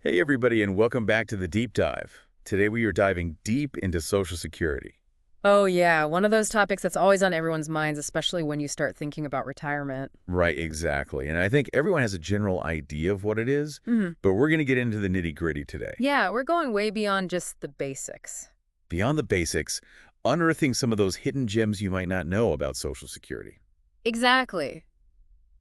Hey everybody, and welcome back to the Deep Dive. Today we are diving deep into Social Security. Oh, yeah. One of those topics that's always on everyone's minds, especially when you start thinking about retirement. Right, exactly. And I think everyone has a general idea of what it is, Hmm. but we're going to get into the nitty-gritty today. Yeah, we're going way beyond just the basics. Beyond the basics, unearthing some of those hidden gems you might not know about Social Security. Exactly.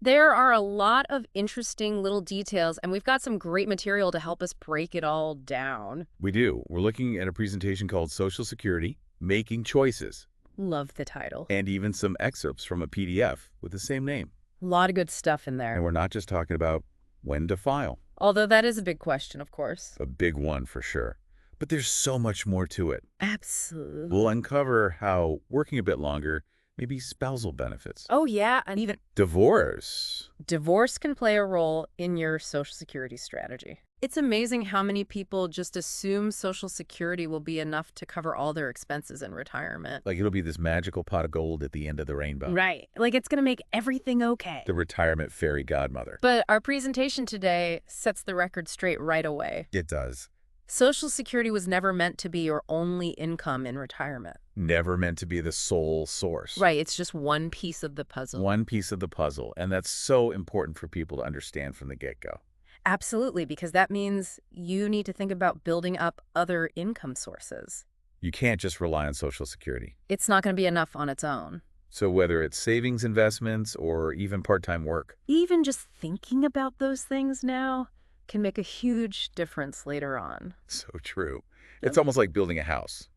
There are a lot of interesting little details, and we've got some great material to help us break it all down. We do. We're looking at a presentation called Social Security, Making Choices, Love the title. and even some excerpts from a PDF with the same name. A lot of good stuff in And there. we're not just talking about when to file, Although that is a big question, of course. a big one for sure. But there's so much more to it. Absolutely. We'll uncover how working a bit longer, maybe spousal benefits, Oh, yeah, and even divorce. divorce can play a role in your Social Security strategy. It's amazing how many people just assume Social Security will be enough to cover all their expenses in retirement. Like it'll be this magical pot of gold at the end of the rainbow. Right. Like it's going to make everything okay. The retirement fairy godmother. But our presentation today sets the record straight right away. It does. Social Security was never meant to be your only income in retirement. Never meant to be the sole source. Right. It's just one piece of the puzzle. One piece of the puzzle. And that's so important for people to understand from the get-go. Absolutely, because that means you need to think about building up other income sources. You can't just rely on Social Security. It's not going to be enough on its own. So whether it's savings investments or even part-time work. Even just thinking about those things now can make a huge difference later on. So true. It's almost like building a house.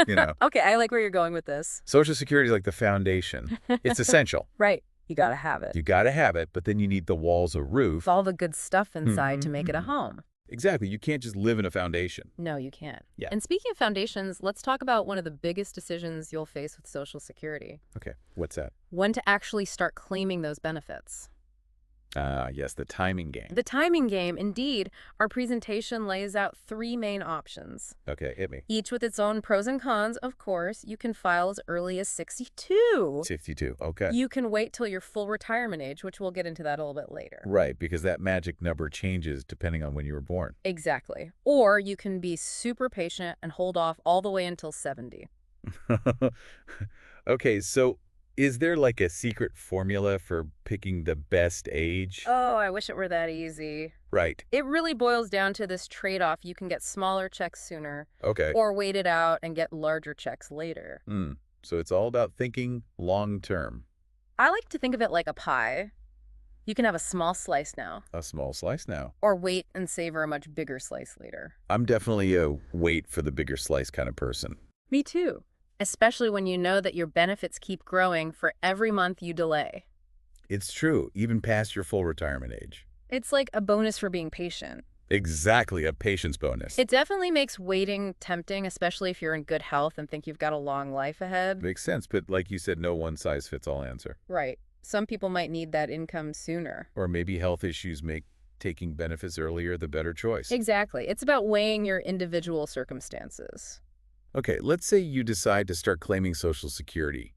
You know. Okay, I like where you're going with this. Social Security is like the foundation. It's essential. Right. You got to have it. You got to have it, but then you need the walls, a roof. With all the good stuff inside to make it a home. Exactly. You can't just live in a foundation. No, you can't. Yeah. And speaking of foundations, let's talk about one of the biggest decisions you'll face with Social Security. Okay. What's that? When to actually start claiming those benefits. Yes, the timing game. The timing game, indeed. Our presentation lays out three main options. Okay, hit me. Each with its own pros and cons, of course. You can file as early as 62. 62. Okay. You can wait till your full retirement age, which we'll get into that a little bit later. Right, because that magic number changes depending on when you were born. Exactly. Or you can be super patient and hold off all the way until 70. Okay, so is there like a secret formula for picking the best age? Oh, I wish it were that easy. Right. It really boils down to this trade-off. You can get smaller checks sooner Okay. or wait it out and get larger checks later. So it's all about thinking long term. I like to think of it like a pie. You can have a small slice now, A small slice now. or wait and savor a much bigger slice later. I'm definitely a wait for the bigger slice kind of person. Me too. Especially when you know that your benefits keep growing for every month you delay. It's true, even past your full retirement age. It's like a bonus for being patient. Exactly, a patience bonus. It definitely makes waiting tempting, especially if you're in good health and think you've got a long life ahead. Makes sense, but like you said, no one-size-fits-all answer. Right. Some people might need that income sooner. Or maybe health issues make taking benefits earlier the better choice. Exactly. It's about weighing your individual circumstances. Okay, let's say you decide to start claiming Social Security,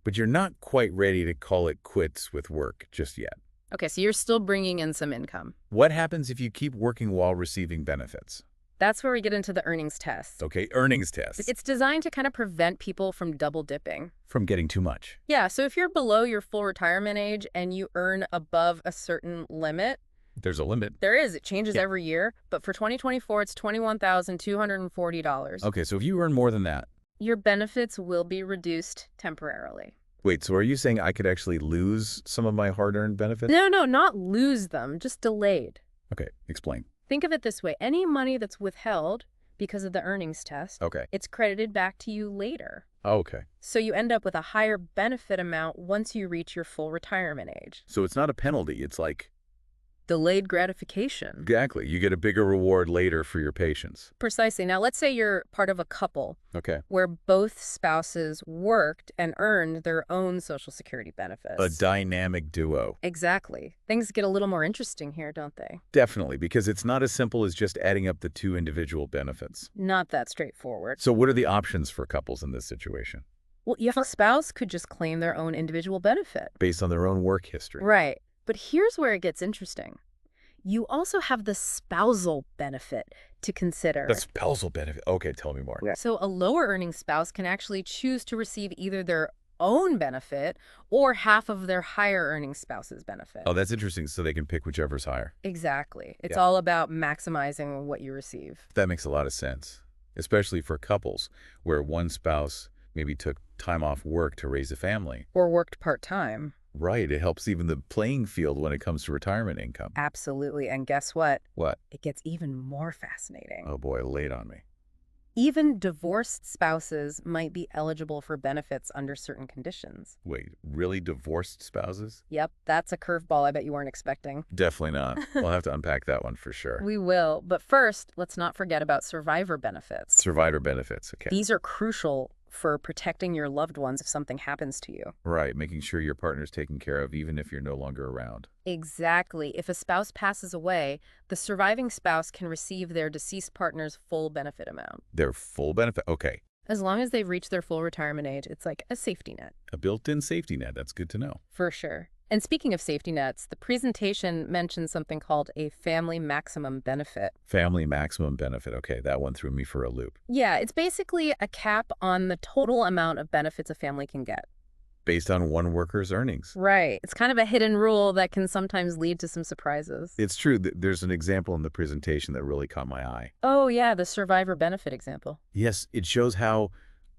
but you're not quite ready to call it quits with work just yet. Okay, so you're still bringing in some income. What happens if you keep working while receiving benefits? That's where we get into the earnings test. Okay, earnings tests. It's designed to kind of prevent people from double dipping. From getting too much. Yeah, so if you're below your full retirement age and you earn above a certain limit, There's a limit. there is. It changes Yeah. every year, but for 2024, it's $21,240. Okay, so if you earn more than that, Your benefits will be reduced temporarily. wait, so are you saying I could actually lose some of my hard-earned benefits? No, not lose them, just delayed. Okay, explain. Think of it this way. Any money that's withheld because of the earnings test, Okay. it's credited back to you later. Okay. So you end up with a higher benefit amount once you reach your full retirement age. So it's not a penalty, it's like Delayed gratification. exactly. You get a bigger reward later for your patience. Precisely. Now, let's say you're part of a couple Okay. where both spouses worked and earned their own Social Security benefits. A dynamic duo. Exactly. Things get a little more interesting here, don't they? Definitely, because it's not as simple as just adding up the two individual benefits. Not that straightforward. So what are the options for couples in this situation? Well, your spouse could just claim their own individual benefit. Based on their own work history. Right. But here's where it gets interesting. You also have the spousal benefit to consider. The spousal benefit. Okay, tell me more. Yeah. So a lower earning spouse can actually choose to receive either their own benefit or half of their higher earning spouse's benefit. Oh, that's interesting. So they can pick whichever's higher. Exactly. It's Yeah. all about maximizing what you receive. That makes a lot of sense, especially for couples where one spouse maybe took time off work to raise a family. Or worked part-time. Right. It helps even the playing field when it comes to retirement income. Absolutely. And guess what? What? It gets even more fascinating. Oh boy, lay it on me. Even divorced spouses might be eligible for benefits under certain conditions. Wait, really divorced spouses? Yep, that's a curveball I bet you weren't expecting. Definitely not. We'll have to unpack that one for sure. We will, but first, let's not forget about survivor benefits. Survivor benefits, okay. These are crucial for protecting your loved ones if something happens to you. Right, making sure your partner's taken care of even if you're no longer around. Exactly. If a spouse passes away, the surviving spouse can receive their deceased partner's full benefit amount. Their full benefit? Okay. As long as they've reached their full retirement age, it's like a safety net. A built-in safety net. That's good to know. For sure. And speaking of safety nets, the presentation mentions something called a family maximum benefit. Family maximum benefit. Okay, that one threw me for a loop. Yeah, it's basically a cap on the total amount of benefits a family can get. Based on one worker's earnings. Right. It's kind of a hidden rule that can sometimes lead to some surprises. It's true. There's an example in the presentation that really caught my eye. Oh, yeah, the survivor benefit example. Yes, it shows how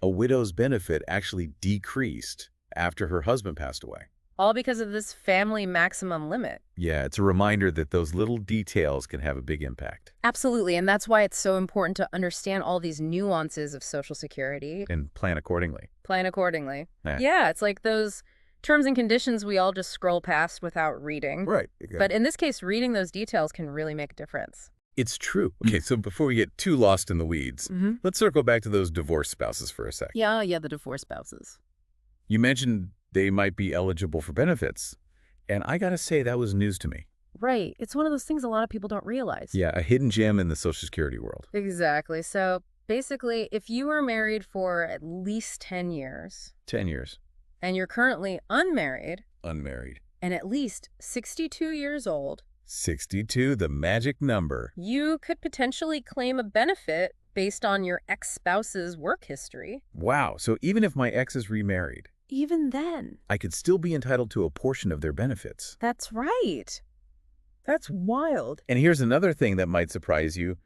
a widow's benefit actually decreased after her husband passed away. All because of this family maximum limit. Yeah, it's a reminder that those little details can have a big impact. Absolutely, and that's why it's so important to understand all these nuances of Social Security. And plan accordingly. Plan accordingly. Yeah. Yeah, it's like those terms and conditions we all just scroll past without reading. Right. But in this case, reading those details can really make a difference. It's true. Okay, so before we get too lost in the weeds, let's circle back to those divorced spouses for a sec. Yeah, the divorced spouses. You mentioned they might be eligible for benefits, and I gotta say that was news to me. Right. It's one of those things a lot of people don't realize. Yeah, a hidden gem in the Social Security world. Exactly. So basically, if you were married for at least 10 years 10 years. and you're currently unmarried Unmarried. and at least 62 years old, 62, the magic number. you could potentially claim a benefit based on your ex-spouse's work history. Wow, so even if my ex is remarried, Even then. I could still be entitled to a portion of their benefits. That's right. That's wild. And here's another thing that might surprise you.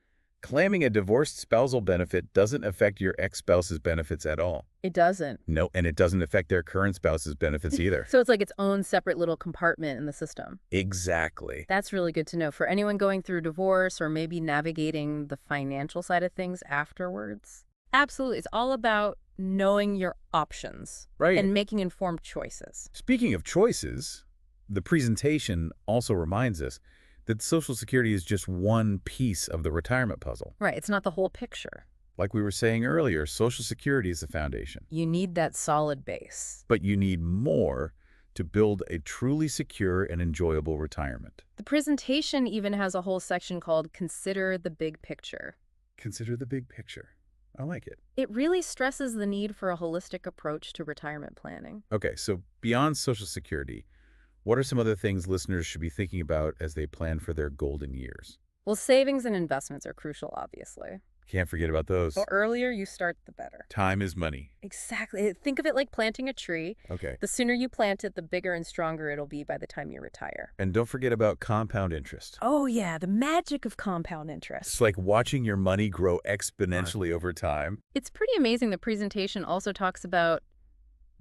Claiming a divorced spousal benefit doesn't affect your ex-spouse's benefits at all. It doesn't. No, and it doesn't affect their current spouse's benefits either. So it's like its own separate little compartment in the system. Exactly. That's really good to know for anyone going through divorce or maybe navigating the financial side of things afterwards. Absolutely. It's all about knowing your options Right. and making informed choices. Speaking of choices, the presentation also reminds us that Social Security is just one piece of the retirement puzzle. Right. It's not the whole picture. Like we were saying earlier, Social Security is the foundation. You need that solid base. But you need more to build a truly secure and enjoyable retirement. The presentation even has a whole section called Consider the Big Picture. Consider the big picture. I like it. It really stresses the need for a holistic approach to retirement planning. Okay, so beyond Social Security, what are some other things listeners should be thinking about as they plan for their golden years? Well, savings and investments are crucial, obviously. Can't forget about those. The earlier you start, the better. Time is money. Exactly. Think of it like planting a tree. Okay. The sooner you plant it, the bigger and stronger it'll be by the time you retire. And don't forget about compound interest. Oh, yeah, the magic of compound It's interest. like watching your money grow exponentially over time. It's pretty amazing. The presentation also talks about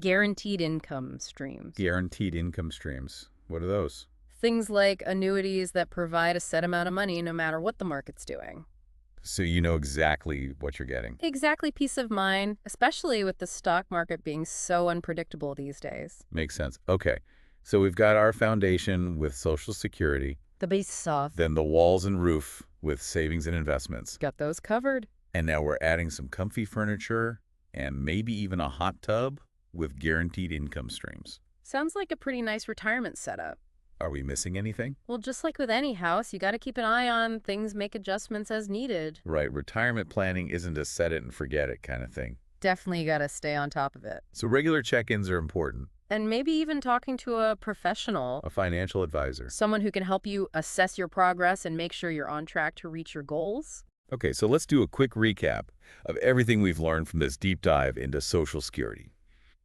guaranteed income streams. Guaranteed income streams. What are those? Things like annuities that provide a set amount of money no matter what the market's doing. So you know exactly what you're getting. Exactly, peace of mind, especially with the stock market being so unpredictable these days. Makes sense. Okay. So we've got our foundation with Social Security, The base is soft. then the walls and roof with savings and investments. Got those covered. And now we're adding some comfy furniture and maybe even a hot tub with guaranteed income streams. Sounds like a pretty nice retirement setup. Are we missing anything? Well, just like with any house, you got to keep an eye on things, make adjustments as needed. Right. Retirement planning isn't a set it and forget it kind of thing. Definitely got to stay on top of it. So regular check-ins are important. And maybe even talking to a professional, A financial advisor. someone who can help you assess your progress and make sure you're on track to reach your goals. Okay, so let's do a quick recap of everything we've learned from this deep dive into Social Security.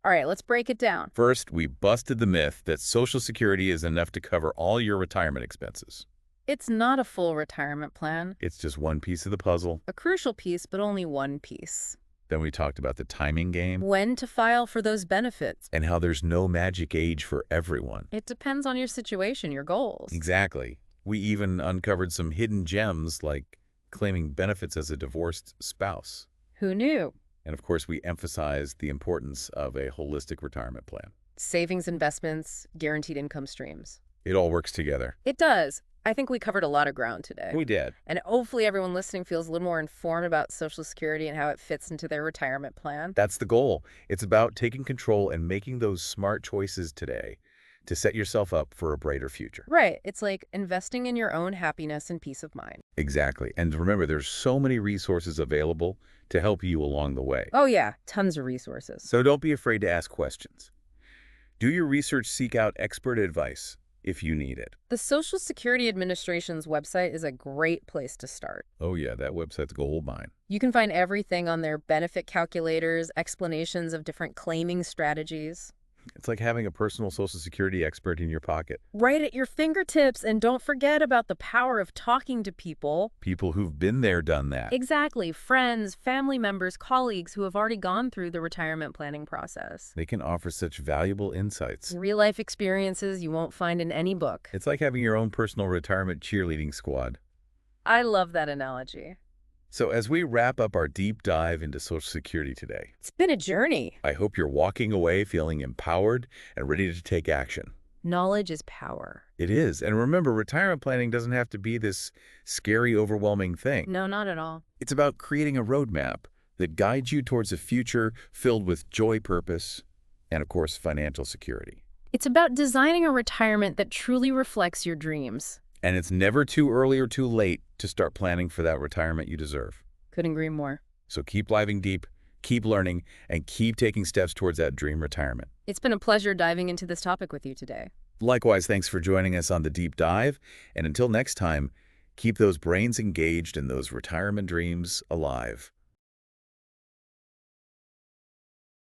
All right, let's break it down. First, we busted the myth that Social Security is enough to cover all your retirement expenses. It's not a full retirement plan. It's just one piece of the puzzle. A crucial piece, but only one piece. Then we talked about the timing game When to file for those benefits. and how there's no magic age for everyone. It depends on your situation, your goals. Exactly. We even uncovered some hidden gems like claiming benefits as a divorced spouse. Who knew? And of course, we emphasized the importance of a holistic retirement plan. Savings, investments, guaranteed income streams. It all works together. It does. I think we covered a lot of ground today. We did. And hopefully everyone listening feels a little more informed about Social Security and how it fits into their retirement plan. That's the goal. It's about taking control and making those smart choices today to set yourself up for a brighter future. Right. It's like investing in your own happiness and peace of mind. Exactly. And remember, there's so many resources available to help you along the way. Oh, yeah. Tons of resources. So don't be afraid to ask questions. Do your research, seek out expert advice if you need it. The Social Security Administration's website is a great place to start. Oh yeah, that website's goldmine. You can find everything on their benefit calculators, explanations of different claiming strategies. It's like having a personal Social Security expert in your pocket. Right at your fingertips. And don't forget about the power of talking to people. People who've been there, done that. Exactly. Friends, family members, colleagues who have already gone through the retirement planning process. They can offer such valuable insights. Real-life experiences you won't find in any book. It's like having your own personal retirement cheerleading squad. I love that analogy. So as we wrap up our deep dive into Social Security today, It's been a journey. I hope you're walking away feeling empowered and ready to take action. Knowledge is power. It is. And remember, retirement planning doesn't have to be this scary, overwhelming thing. No, not at all. It's about creating a roadmap that guides you towards a future filled with joy, purpose, and of course, financial security. It's about designing a retirement that truly reflects your dreams. And it's never too early or too late to start planning for that retirement you deserve. Couldn't agree more. So keep diving deep, keep learning, and keep taking steps towards that dream retirement. It's been a pleasure diving into this topic with you today. Likewise, thanks for joining us on the deep dive. And until next time, keep those brains engaged and those retirement dreams alive.